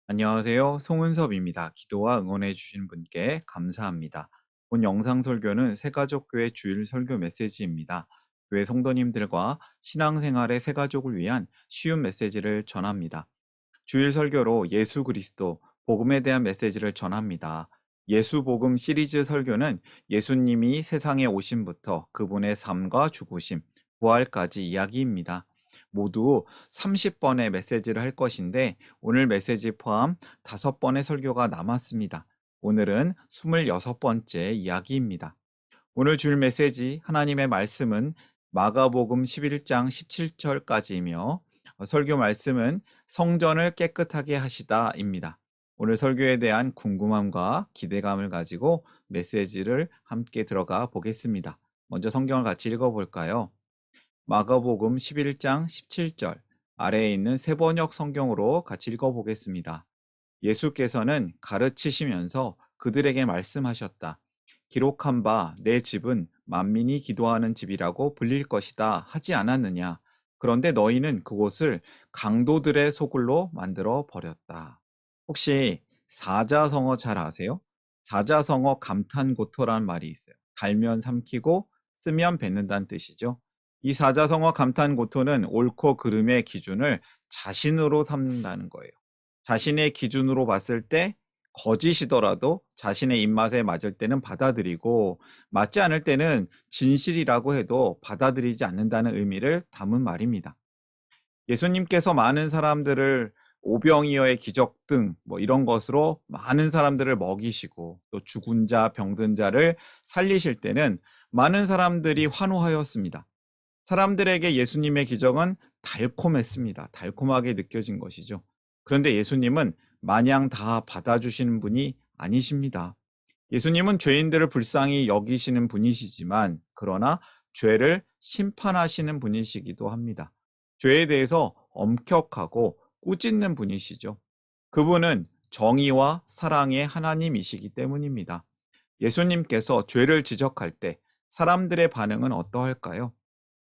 안녕하세요. 송은섭입니다. 기도와 응원해 주신 분께 감사합니다. 본 영상 설교는 새가족교회 주일 설교 메시지입니다. 교회 성도님들과 신앙생활의 새가족을 위한 쉬운 메시지를 전합니다. 주일 설교로 예수 그리스도, 복음에 대한 메시지를 전합니다. 예수 복음 시리즈 설교는 예수님이 세상에 오심부터 그분의 삶과 죽으심, 부활까지 이야기입니다. 모두 30번의 메시지를 할 것인데 오늘 메시지 포함 5번의 설교가 남았습니다. 오늘은 26번째 이야기입니다. 오늘 줄 메시지 하나님의 말씀은 마가복음 11장 17절까지이며 설교 말씀은 성전을 깨끗하게 하시다입니다. 오늘 설교에 대한 궁금함과 기대감을 가지고 메시지를 함께 들어가 보겠습니다. 먼저 성경을 같이 읽어볼까요? 마가복음 11장 17절 아래에 있는 세번역 성경으로 같이 읽어보겠습니다. 예수께서는 가르치시면서 그들에게 말씀하셨다. 기록한 바 내 집은 만민이 기도하는 집이라고 불릴 것이다 하지 않았느냐. 그런데 너희는 그곳을 강도들의 소굴로 만들어 버렸다. 혹시 사자성어 잘 아세요? 사자성어 감탄고토란 말이 있어요. 달면 삼키고 쓰면 뱉는다는 뜻이죠. 이 사자성어 감탄고토는 옳고 그름의 기준을 자신으로 삼는다는 거예요. 자신의 기준으로 봤을 때 거짓이더라도 자신의 입맛에 맞을 때는 받아들이고 맞지 않을 때는 진실이라고 해도 받아들이지 않는다는 의미를 담은 말입니다. 예수님께서 많은 사람들을 오병이어의 기적 등 이런 것으로 많은 사람들을 먹이시고 또 죽은 자, 병든 자를 살리실 때는 많은 사람들이 환호하였습니다. 사람들에게 예수님의 기적은 달콤했습니다. 달콤하게 느껴진 것이죠. 그런데 예수님은 마냥 다 받아주시는 분이 아니십니다. 예수님은 죄인들을 불쌍히 여기시는 분이시지만 그러나 죄를 심판하시는 분이시기도 합니다. 죄에 대해서 엄격하고 꾸짖는 분이시죠. 그분은 정의와 사랑의 하나님이시기 때문입니다. 예수님께서 죄를 지적할 때 사람들의 반응은 어떠할까요?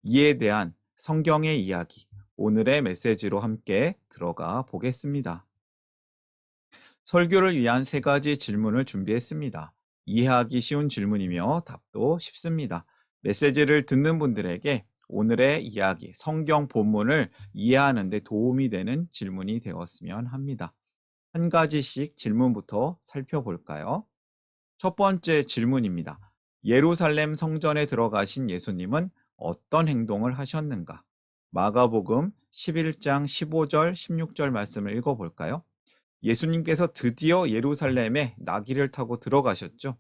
이에 대한 성경의 이야기, 오늘의 메시지로 함께 들어가 보겠습니다. 설교를 위한 3가지 질문을 준비했습니다. 이해하기 쉬운 질문이며 답도 쉽습니다. 메시지를 듣는 분들에게 오늘의 이야기, 성경 본문을 이해하는 데 도움이 되는 질문이 되었으면 합니다. 한 가지씩 질문부터 살펴볼까요? 첫 번째 질문입니다. 예루살렘 성전에 들어가신 예수님은 어떤 행동을 하셨는가? 마가복음 11장 15절, 16절 말씀을 읽어볼까요? 예수님께서 드디어 예루살렘에 나귀를 타고 들어가셨죠.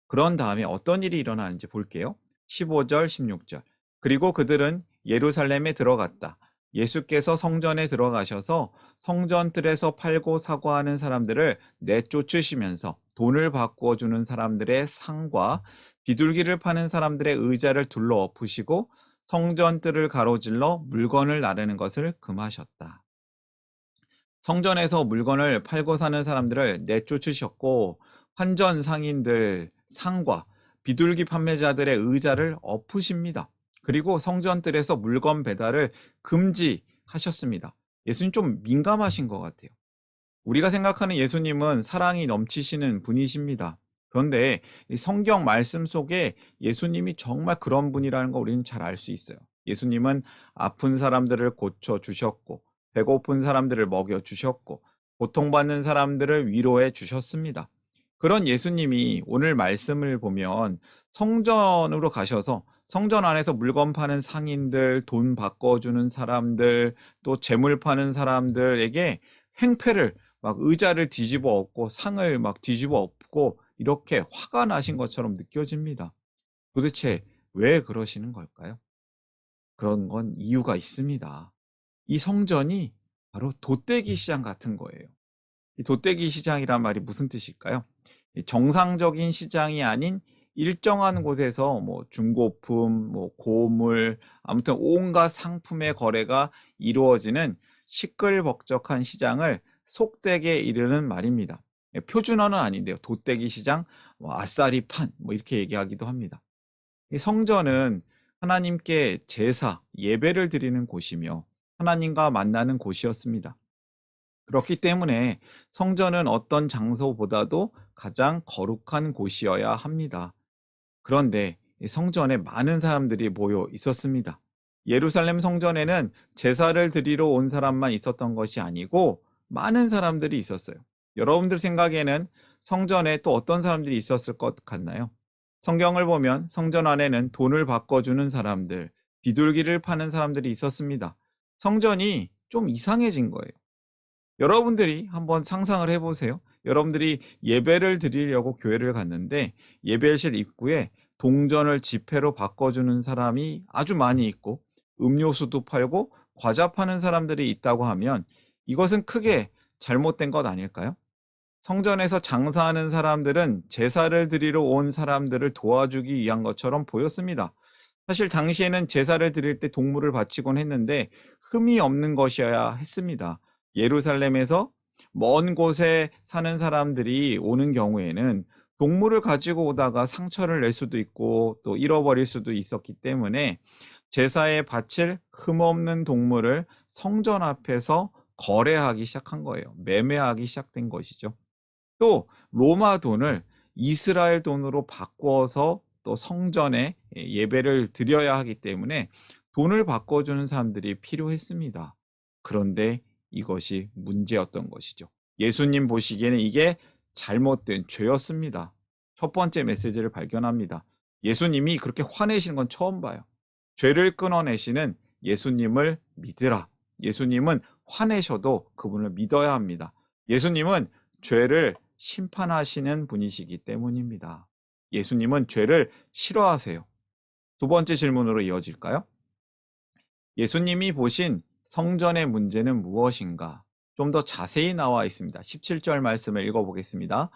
그런 다음에 어떤 일이 일어나는지 볼게요. 15절, 16절. 그리고 그들은 예루살렘에 들어갔다. 예수께서 성전에 들어가셔서 성전 뜰에서 팔고 사고 하는 사람들을 내쫓으시면서 돈을 바꾸어 주는 사람들의 상과 비둘기를 파는 사람들의 의자를 둘러 엎으시고 성전 뜰을 가로질러 물건을 나르는 것을 금하셨다. 성전에서 물건을 팔고 사는 사람들을 내쫓으셨고 환전 상인들 상과 비둘기 판매자들의 의자를 엎으십니다. 그리고 성전들에서 물건 배달을 금지하셨습니다. 예수님 좀 민감하신 것 같아요. 우리가 생각하는 예수님은 사랑이 넘치시는 분이십니다. 그런데 이 성경 말씀 속에 예수님이 정말 그런 분이라는 거 우리는 잘 알 수 있어요. 예수님은 아픈 사람들을 고쳐 주셨고, 배고픈 사람들을 먹여 주셨고, 고통받는 사람들을 위로해 주셨습니다. 그런 예수님이 오늘 말씀을 보면 성전으로 가셔서 성전 안에서 물건 파는 상인들, 돈 바꿔주는 사람들, 또 재물 파는 사람들에게 행패를 막 의자를 뒤집어 엎고 상을 막 뒤집어 엎고 이렇게 화가 나신 것처럼 느껴집니다. 도대체 왜 그러시는 걸까요? 그런 건 이유가 있습니다. 이 성전이 바로 돛대기 시장 같은 거예요. 이 돛대기 시장이란 말이 무슨 뜻일까요? 정상적인 시장이 아닌 일정한 곳에서 중고품, 고물, 아무튼 온갖 상품의 거래가 이루어지는 시끌벅적한 시장을 속되게 이르는 말입니다. 표준어는 아닌데요. 돛대기 시장, 아싸리판 이렇게 얘기하기도 합니다. 이 성전은 하나님께 제사, 예배를 드리는 곳이며 하나님과 만나는 곳이었습니다. 그렇기 때문에 성전은 어떤 장소보다도 가장 거룩한 곳이어야 합니다. 그런데 이 성전에 많은 사람들이 모여 있었습니다. 예루살렘 성전에는 제사를 드리러 온 사람만 있었던 것이 아니고 많은 사람들이 있었어요. 여러분들 생각에는 성전에 또 어떤 사람들이 있었을 것 같나요? 성경을 보면 성전 안에는 돈을 바꿔주는 사람들, 비둘기를 파는 사람들이 있었습니다. 성전이 좀 이상해진 거예요. 여러분들이 한번 상상을 해보세요. 여러분들이 예배를 드리려고 교회를 갔는데 예배실 입구에 동전을 지폐로 바꿔주는 사람이 아주 많이 있고 음료수도 팔고 과자 파는 사람들이 있다고 하면 이것은 크게 잘못된 것 아닐까요? 성전에서 장사하는 사람들은 제사를 드리러 온 사람들을 도와주기 위한 것처럼 보였습니다. 사실 당시에는 제사를 드릴 때 동물을 바치곤 했는데 흠이 없는 것이어야 했습니다. 예루살렘에서 먼 곳에 사는 사람들이 오는 경우에는 동물을 가지고 오다가 상처를 낼 수도 있고 또 잃어버릴 수도 있었기 때문에 제사에 바칠 흠없는 동물을 성전 앞에서 거래하기 시작한 거예요. 매매하기 시작된 것이죠. 또 로마 돈을 이스라엘 돈으로 바꿔서 또 성전에 예배를 드려야 하기 때문에 돈을 바꿔주는 사람들이 필요했습니다. 그런데 이것이 문제였던 것이죠. 예수님 보시기에는 이게 잘못된 죄였습니다. 첫 번째 메시지를 발견합니다. 예수님이 그렇게 화내시는 건 처음 봐요. 죄를 끊어내시는 예수님을 믿으라. 예수님은 화내셔도 그분을 믿어야 합니다. 예수님은 죄를 심판하시는 분이시기 때문입니다. 예수님은 죄를 싫어하세요. 두 번째 질문으로 이어질까요? 예수님이 보신 성전의 문제는 무엇인가? 좀 더 자세히 나와 있습니다. 17절 말씀을 읽어보겠습니다.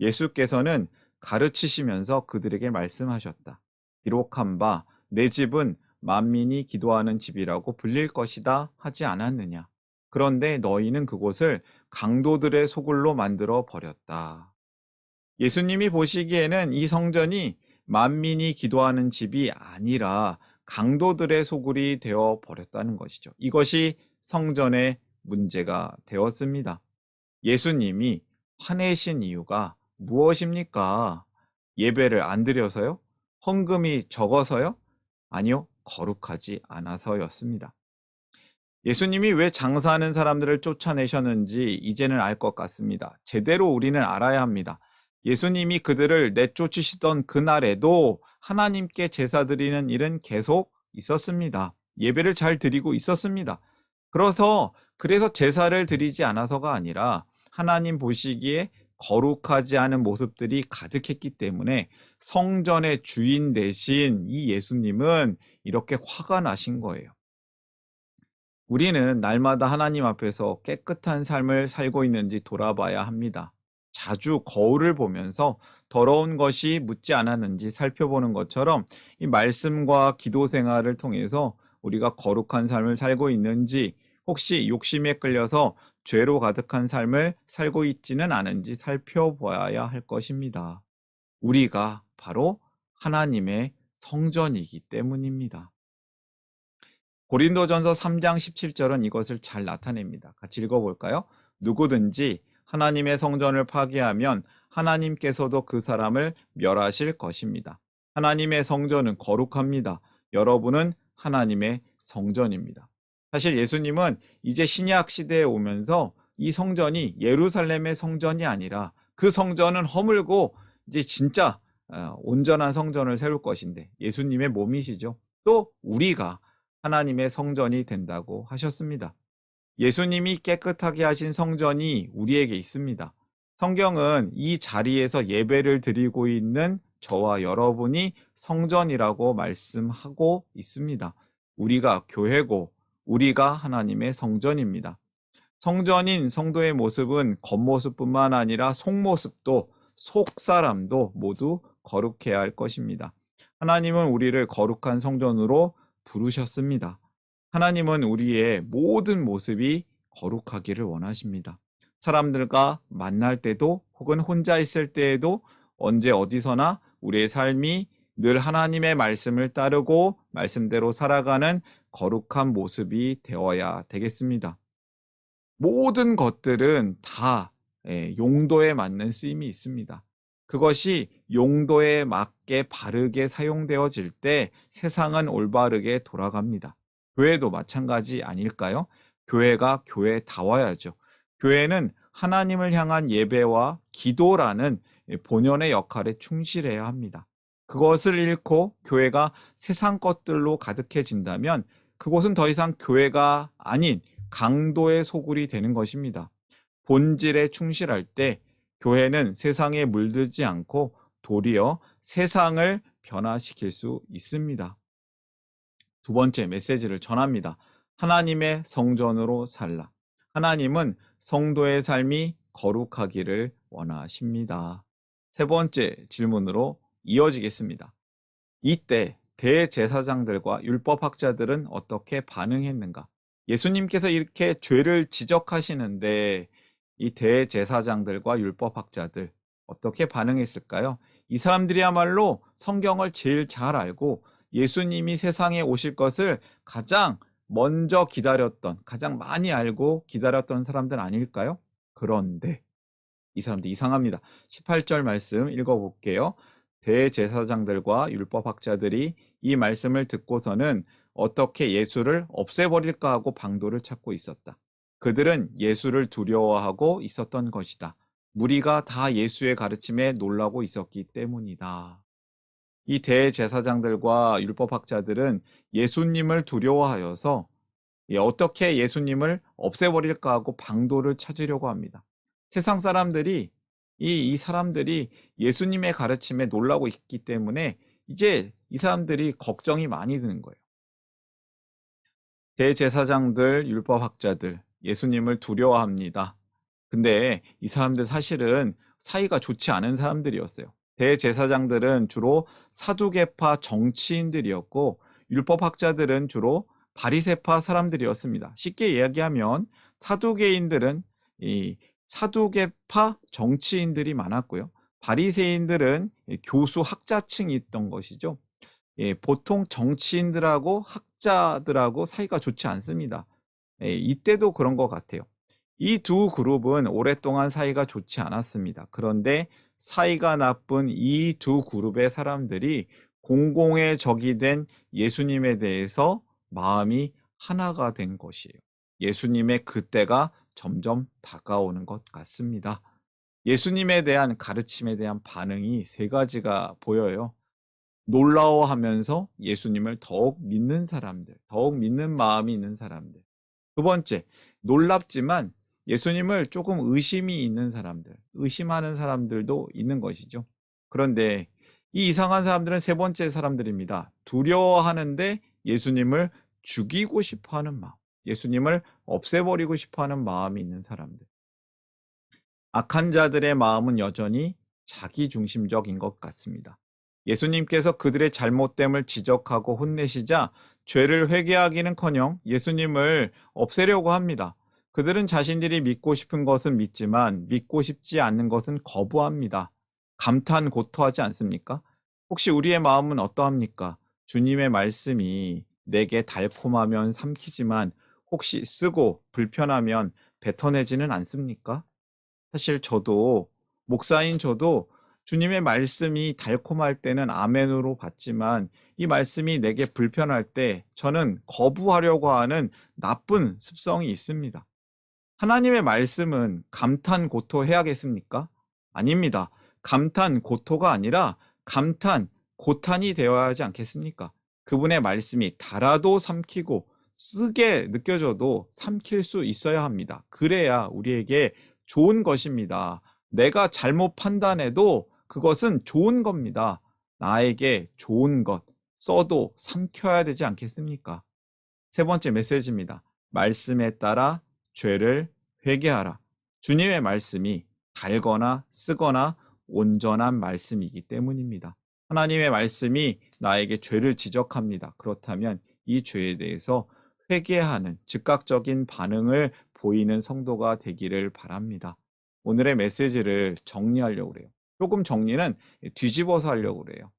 예수께서는 가르치시면서 그들에게 말씀하셨다. 기록한 바 내 집은 만민이 기도하는 집이라고 불릴 것이다 하지 않았느냐? 그런데 너희는 그곳을 강도들의 소굴로 만들어 버렸다. 예수님이 보시기에는 이 성전이 만민이 기도하는 집이 아니라 강도들의 소굴이 되어 버렸다는 것이죠. 이것이 성전의 문제가 되었습니다. 예수님이 화내신 이유가 무엇입니까? 예배를 안 드려서요? 헌금이 적어서요? 아니요, 거룩하지 않아서였습니다. 예수님이 왜 장사하는 사람들을 쫓아내셨는지 이제는 알 것 같습니다. 제대로 우리는 알아야 합니다. 예수님이 그들을 내쫓으시던 그날에도 하나님께 제사 드리는 일은 계속 있었습니다. 예배를 잘 드리고 있었습니다. 그래서 제사를 드리지 않아서가 아니라 하나님 보시기에 거룩하지 않은 모습들이 가득했기 때문에 성전의 주인 대신 이 예수님은 이렇게 화가 나신 거예요. 우리는 날마다 하나님 앞에서 깨끗한 삶을 살고 있는지 돌아봐야 합니다. 자주 거울을 보면서 더러운 것이 묻지 않았는지 살펴보는 것처럼 이 말씀과 기도 생활을 통해서 우리가 거룩한 삶을 살고 있는지, 혹시 욕심에 끌려서 죄로 가득한 삶을 살고 있지는 않은지 살펴봐야 할 것입니다. 우리가 바로 하나님의 성전이기 때문입니다. 고린도전서 3장 17절은 이것을 잘 나타냅니다. 같이 읽어볼까요? 누구든지 하나님의 성전을 파괴하면 하나님께서도 그 사람을 멸하실 것입니다. 하나님의 성전은 거룩합니다. 여러분은 하나님의 성전입니다. 사실 예수님은 이제 신약 시대에 오면서 이 성전이 예루살렘의 성전이 아니라 그 성전은 허물고 이제 진짜 온전한 성전을 세울 것인데, 예수님의 몸이시죠. 또 우리가 하나님의 성전이 된다고 하셨습니다. 예수님이 깨끗하게 하신 성전이 우리에게 있습니다. 성경은 이 자리에서 예배를 드리고 있는 저와 여러분이 성전이라고 말씀하고 있습니다. 우리가 교회고 우리가 하나님의 성전입니다. 성전인 성도의 모습은 겉모습뿐만 아니라 속모습도, 속사람도 모두 거룩해야 할 것입니다. 하나님은 우리를 거룩한 성전으로 부르셨습니다. 하나님은 우리의 모든 모습이 거룩하기를 원하십니다. 사람들과 만날 때도 혹은 혼자 있을 때에도 언제 어디서나 우리의 삶이 늘 하나님의 말씀을 따르고 말씀대로 살아가는 거룩한 모습이 되어야 되겠습니다. 모든 것들은 다 용도에 맞는 쓰임이 있습니다. 그것이 용도에 맞게 바르게 사용되어질 때 세상은 올바르게 돌아갑니다. 교회도 마찬가지 아닐까요? 교회가 교회다워야죠. 교회는 하나님을 향한 예배와 기도라는 본연의 역할에 충실해야 합니다. 그것을 잃고 교회가 세상 것들로 가득해진다면 그곳은 더 이상 교회가 아닌 강도의 소굴이 되는 것입니다. 본질에 충실할 때 교회는 세상에 물들지 않고 도리어 세상을 변화시킬 수 있습니다. 두 번째 메시지를 전합니다. 하나님의 성전으로 살라. 하나님은 성도의 삶이 거룩하기를 원하십니다. 세 번째 질문으로 이어지겠습니다. 이때 대제사장들과 율법학자들은 어떻게 반응했는가? 예수님께서 이렇게 죄를 지적하시는데 이 대제사장들과 율법학자들 어떻게 반응했을까요? 이 사람들이야말로 성경을 제일 잘 알고 예수님이 세상에 오실 것을 가장 먼저 기다렸던, 가장 많이 알고 기다렸던 사람들 아닐까요? 그런데 이 사람들 이상합니다. 18절 말씀 읽어볼게요. 대제사장들과 율법학자들이 이 말씀을 듣고서는 어떻게 예수를 없애버릴까 하고 방도를 찾고 있었다. 그들은 예수를 두려워하고 있었던 것이다. 무리가 다 예수의 가르침에 놀라고 있었기 때문이다. 이 대제사장들과 율법학자들은 예수님을 두려워하여서 어떻게 예수님을 없애버릴까 하고 방도를 찾으려고 합니다. 세상 사람들이 이 사람들이 예수님의 가르침에 놀라고 있기 때문에 이제 이 사람들이 걱정이 많이 드는 거예요. 대제사장들, 율법학자들, 예수님을 두려워합니다. 근데 이 사람들 사실은 사이가 좋지 않은 사람들이었어요. 대제사장들은 주로 사두개파 정치인들이었고 율법학자들은 주로 바리새파 사람들이었습니다. 쉽게 이야기하면 사두개인들은 이 사두개파 정치인들이 많았고요. 바리새인들은 교수 학자층이 있던 것이죠. 보통 정치인들하고 학자들하고 사이가 좋지 않습니다. 이때도 그런 것 같아요. 이 두 그룹은 오랫동안 사이가 좋지 않았습니다. 그런데 사이가 나쁜 이 두 그룹의 사람들이 공공의 적이 된 예수님에 대해서 마음이 하나가 된 것이에요. 예수님의 그때가 점점 다가오는 것 같습니다. 예수님에 대한 가르침에 대한 반응이 세 가지가 보여요. 놀라워하면서 예수님을 더욱 믿는 사람들, 더욱 믿는 마음이 있는 사람들. 두 번째, 놀랍지만 예수님을 조금 의심이 있는 사람들, 의심하는 사람들도 있는 것이죠. 그런데 이 이상한 사람들은 세 번째 사람들입니다. 두려워하는데 예수님을 죽이고 싶어 하는 마음, 예수님을 없애버리고 싶어 하는 마음이 있는 사람들. 악한 자들의 마음은 여전히 자기중심적인 것 같습니다. 예수님께서 그들의 잘못됨을 지적하고 혼내시자 죄를 회개하기는커녕 예수님을 없애려고 합니다. 그들은 자신들이 믿고 싶은 것은 믿지만 믿고 싶지 않는 것은 거부합니다. 감탄 고토하지 않습니까? 혹시 우리의 마음은 어떠합니까? 주님의 말씀이 내게 달콤하면 삼키지만 혹시 쓰고 불편하면 뱉어내지는 않습니까? 사실 저도 목사인 저도 주님의 말씀이 달콤할 때는 아멘으로 받지만 이 말씀이 내게 불편할 때 저는 거부하려고 하는 나쁜 습성이 있습니다. 하나님의 말씀은 감탄 고토해야겠습니까? 아닙니다. 감탄 고토가 아니라 감탄 고탄이 되어야 하지 않겠습니까? 그분의 말씀이 달아도 삼키고 쓰게 느껴져도 삼킬 수 있어야 합니다. 그래야 우리에게 좋은 것입니다. 내가 잘못 판단해도 그것은 좋은 겁니다. 나에게 좋은 것, 써도 삼켜야 되지 않겠습니까? 세 번째 메시지입니다. 말씀에 따라 죄를 회개하라. 주님의 말씀이 달거나 쓰거나 온전한 말씀이기 때문입니다. 하나님의 말씀이 나에게 죄를 지적합니다. 그렇다면 이 죄에 대해서 회개하는 즉각적인 반응을 보이는 성도가 되기를 바랍니다. 오늘의 메시지를 정리하려고 그래요. 조금 정리는 뒤집어서 하려고 그래요.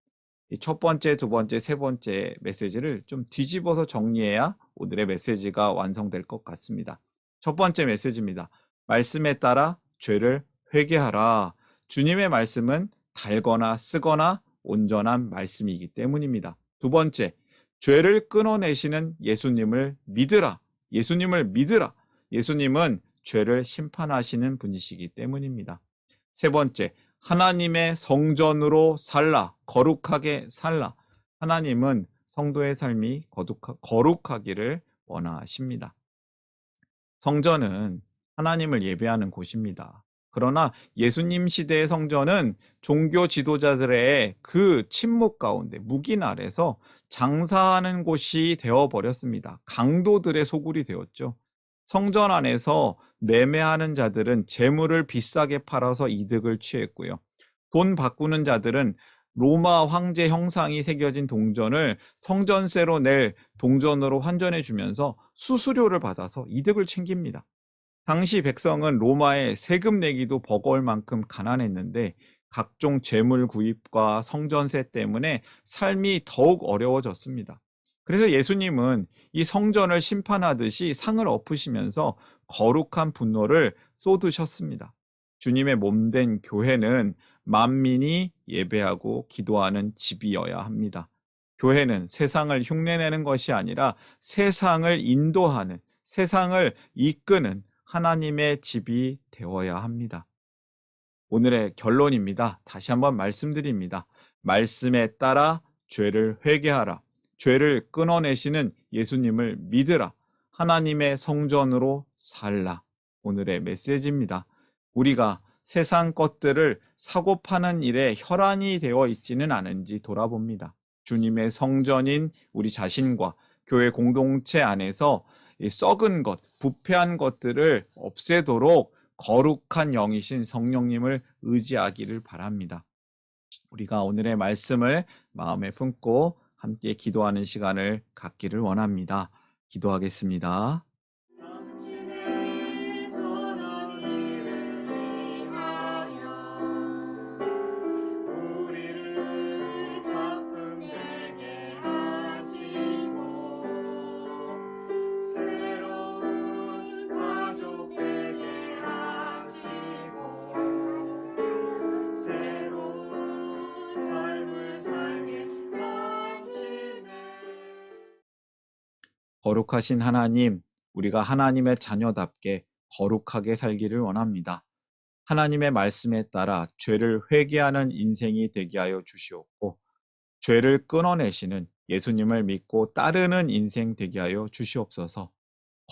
첫 번째, 두 번째, 세 번째 메시지를 좀 뒤집어서 정리해야 오늘의 메시지가 완성될 것 같습니다. 첫 번째 메시지입니다. 말씀에 따라 죄를 회개하라. 주님의 말씀은 달거나 쓰거나 온전한 말씀이기 때문입니다. 두 번째, 죄를 끊어내시는 예수님을 믿으라. 예수님을 믿으라. 예수님은 죄를 심판하시는 분이시기 때문입니다. 세 번째, 하나님의 성전으로 살라. 거룩하게 살라. 하나님은 성도의 삶이 거룩하기를 원하십니다. 성전은 하나님을 예배하는 곳입니다. 그러나 예수님 시대의 성전은 종교 지도자들의 그 침묵 가운데 묵인 아래서 장사하는 곳이 되어버렸습니다. 강도들의 소굴이 되었죠. 성전 안에서 매매하는 자들은 재물을 비싸게 팔아서 이득을 취했고요. 돈 바꾸는 자들은 로마 황제 형상이 새겨진 동전을 성전세로 낼 동전으로 환전해 주면서 수수료를 받아서 이득을 챙깁니다. 당시 백성은 로마에 세금 내기도 버거울 만큼 가난했는데 각종 재물 구입과 성전세 때문에 삶이 더욱 어려워졌습니다. 그래서 예수님은 이 성전을 심판하듯이 상을 엎으시면서 거룩한 분노를 쏟으셨습니다. 주님의 몸된 교회는 만민이 예배하고 기도하는 집이어야 합니다. 교회는 세상을 흉내내는 것이 아니라 세상을 인도하는, 세상을 이끄는 하나님의 집이 되어야 합니다. 오늘의 결론입니다. 다시 한번 말씀드립니다. 말씀에 따라 죄를 회개하라. 죄를 끊어내시는 예수님을 믿으라. 하나님의 성전으로 살라. 오늘의 메시지입니다. 우리가 세상 것들을 사고 파는 일에 혈안이 되어 있지는 않은지 돌아봅니다. 주님의 성전인 우리 자신과 교회 공동체 안에서 이 썩은 것, 부패한 것들을 없애도록 거룩한 영이신 성령님을 의지하기를 바랍니다. 우리가 오늘의 말씀을 마음에 품고 함께 기도하는 시간을 갖기를 원합니다. 기도하겠습니다. 거룩하신 하나님, 우리가 하나님의 자녀답게 거룩하게 살기를 원합니다. 하나님의 말씀에 따라 죄를 회개하는 인생이 되게 하여 주시옵고, 죄를 끊어내시는 예수님을 믿고 따르는 인생 되게 하여 주시옵소서.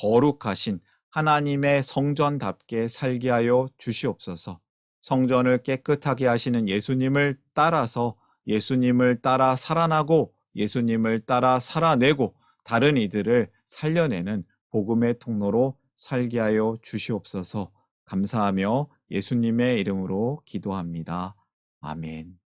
거룩하신 하나님의 성전답게 살게 하여 주시옵소서. 성전을 깨끗하게 하시는 예수님을 따라서 예수님을 따라 살아나고 예수님을 따라 살아내고 다른 이들을 살려내는 복음의 통로로 살게 하여 주시옵소서. 감사하며 예수님의 이름으로 기도합니다. 아멘.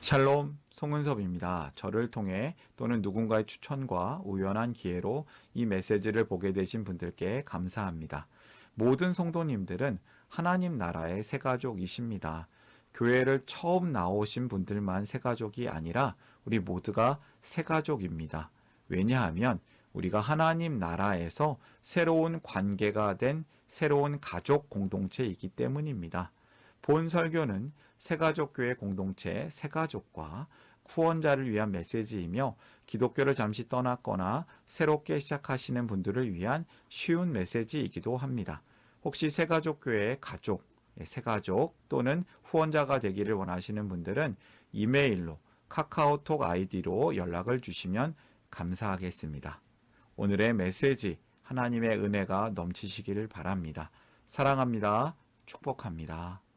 샬롬, 송은섭입니다. 저를 통해 또는 누군가의 추천과 우연한 기회로 이 메시지를 보게 되신 분들께 감사합니다. 모든 성도님들은 하나님 나라의 새가족이십니다. 교회를 처음 나오신 분들만 새가족이 아니라 우리 모두가 새가족입니다. 왜냐하면 우리가 하나님 나라에서 새로운 관계가 된 새로운 가족 공동체이기 때문입니다. 본 설교는 새가족교회 공동체 새가족과 후원자를 위한 메시지이며 기독교를 잠시 떠났거나 새롭게 시작하시는 분들을 위한 쉬운 메시지이기도 합니다. 혹시 새가족교회의 가족, 새가족 또는 후원자가 되기를 원하시는 분들은 이메일로 카카오톡 아이디로 연락을 주시면 감사하겠습니다. 오늘의 메시지 하나님의 은혜가 넘치시기를 바랍니다. 사랑합니다. 축복합니다.